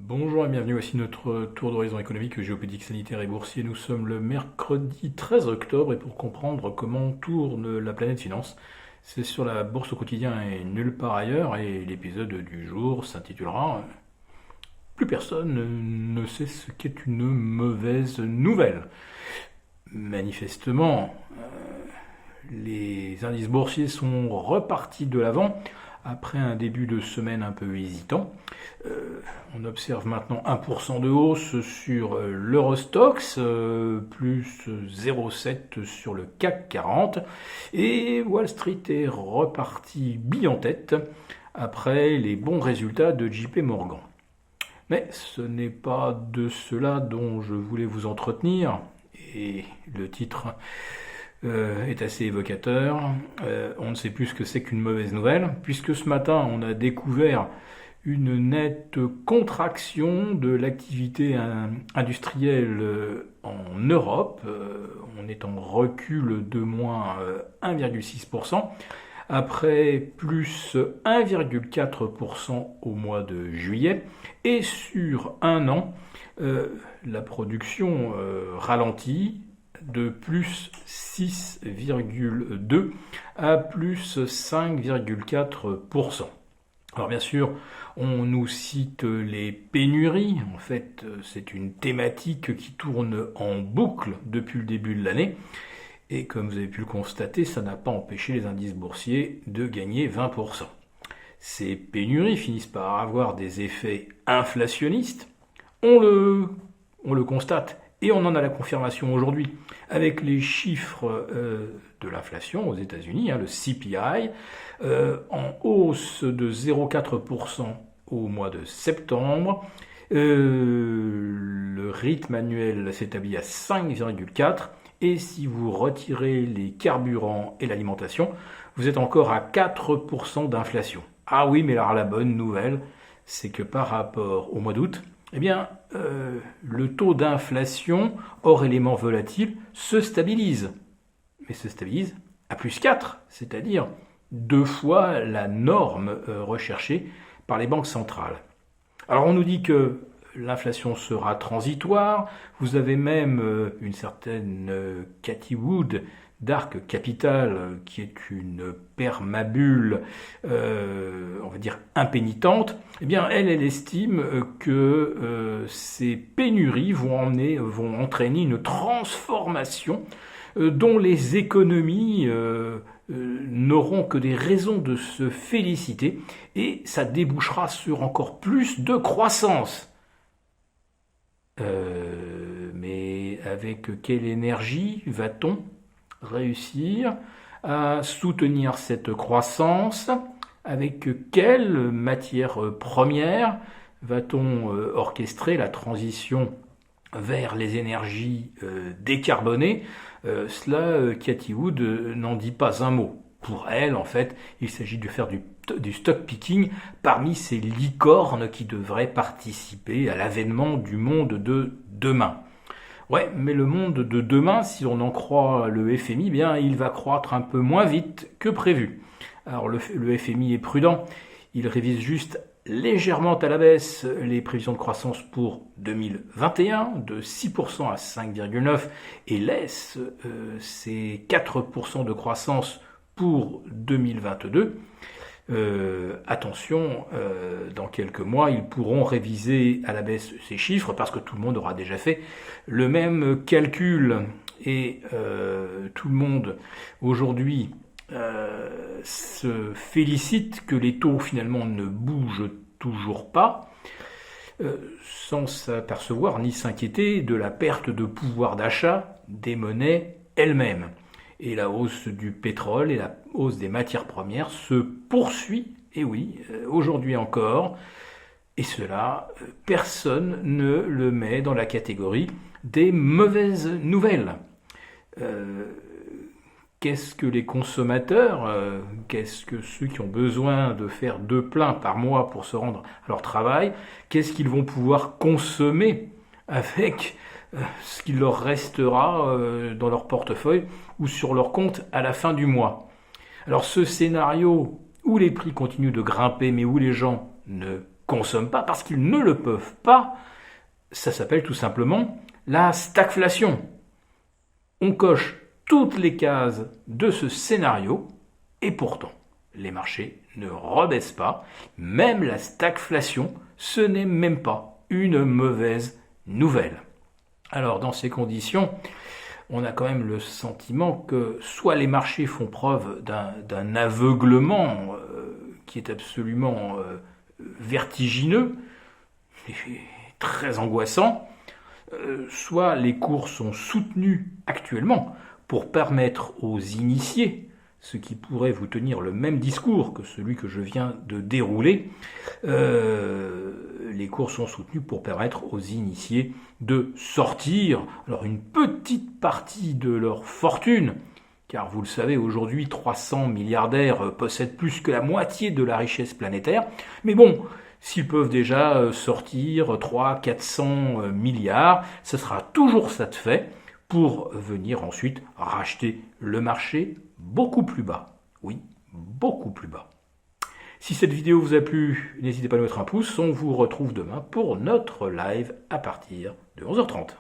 Bonjour et bienvenue, voici notre tour d'horizon économique, géopolitique, sanitaire et boursier. Nous sommes le mercredi 13 octobre et pour comprendre comment tourne la planète finance, c'est sur la bourse au quotidien et nulle part ailleurs. Et l'épisode du jour s'intitulera Plus personne ne sait ce qu'est une mauvaise nouvelle. Manifestement, les indices boursiers sont repartis de l'avant après un début de semaine un peu hésitant. On observe maintenant 1% de hausse sur l'Eurostoxx, plus 0,7 sur le CAC 40, et Wall Street est reparti bille en tête après les bons résultats de JP Morgan. Mais ce n'est pas de cela dont je voulais vous entretenir, et le titre est assez évocateur. On ne sait plus ce que c'est qu'une mauvaise nouvelle, puisque ce matin on a découvert une nette contraction de l'activité industrielle en Europe. On est en recul de moins 1,6%, après plus 1,4% au mois de juillet. Et sur un an, la production ralentit de plus 6,2 à plus 5,4%. Alors bien sûr, on nous cite les pénuries. En fait, c'est une thématique qui tourne en boucle depuis le début de l'année. Et comme vous avez pu le constater, ça n'a pas empêché les indices boursiers de gagner 20%. Ces pénuries finissent par avoir des effets inflationnistes. On le constate. Et on en a la confirmation aujourd'hui avec les chiffres de l'inflation aux États-Unis, le CPI, en hausse de 0,4% au mois de septembre. Le rythme annuel s'établit à 5,4%. Et si vous retirez les carburants et l'alimentation, vous êtes encore à 4% d'inflation. Ah oui, mais alors la bonne nouvelle, c'est que par rapport au mois d'août, eh bien, le taux d'inflation hors éléments volatiles se stabilise. Mais se stabilise à plus 4, c'est-à-dire 2 fois la norme recherchée par les banques centrales. Alors on nous dit que l'inflation sera transitoire. Vous avez même une certaine Cathie Wood d'Ark Capital, qui est une permabulle, on va dire impénitente. Eh bien, elle estime que ces pénuries vont entraîner une transformation dont les économies n'auront que des raisons de se féliciter, et ça débouchera sur encore plus de croissance. Mais avec quelle énergie va-t-on réussir à soutenir cette croissance? Avec quelle matière première va-t-on orchestrer la transition vers les énergies décarbonées? Cela, Cathie Wood n'en dit pas un mot. Pour elle, en fait, il s'agit de faire du stock picking parmi ces licornes qui devraient participer à l'avènement du monde de demain. Ouais, mais le monde de demain, si on en croit le FMI, bien, il va croître un peu moins vite que prévu. Alors le FMI est prudent, il révise juste légèrement à la baisse les prévisions de croissance pour 2021 de 6% à 5,9% et laisse ces 4% de croissance pour 2022. Attention, dans quelques mois, ils pourront réviser à la baisse ces chiffres parce que tout le monde aura déjà fait le même calcul et tout le monde aujourd'hui se félicite que les taux finalement ne bougent toujours pas, sans s'apercevoir ni s'inquiéter de la perte de pouvoir d'achat des monnaies elles-mêmes. Et la hausse du pétrole et la hausse des matières premières se poursuit, et oui, aujourd'hui encore, et cela, personne ne le met dans la catégorie des mauvaises nouvelles. Qu'est-ce que les consommateurs, qu'est-ce que ceux qui ont besoin de faire 2 pleins par mois pour se rendre à leur travail, qu'est-ce qu'ils vont pouvoir consommer avec ce qu'il leur restera dans leur portefeuille ou sur leur compte à la fin du mois? Alors ce scénario où les prix continuent de grimper mais où les gens ne consomment pas parce qu'ils ne le peuvent pas, ça s'appelle tout simplement la stagflation. On coche toutes les cases de ce scénario et pourtant, les marchés ne rebaissent pas. Même la stagflation, ce n'est même pas une mauvaise nouvelle. Alors dans ces conditions, on a quand même le sentiment que soit les marchés font preuve d'un aveuglement qui est absolument vertigineux et très angoissant, soit les cours sont soutenus actuellement pour permettre aux initiés, ceux qui pourraient vous tenir le même discours que celui que je viens de dérouler, les cours sont soutenus pour permettre aux initiés de sortir alors une petite partie de leur fortune, car vous le savez, aujourd'hui 300 milliardaires possèdent plus que la moitié de la richesse planétaire, mais bon, s'ils peuvent déjà sortir 300-400 milliards, ce sera toujours ça de fait pour venir ensuite racheter le marché beaucoup plus bas. Oui, beaucoup plus bas. Si cette vidéo vous a plu, n'hésitez pas à nous mettre un pouce. On vous retrouve demain pour notre live à partir de 11h30.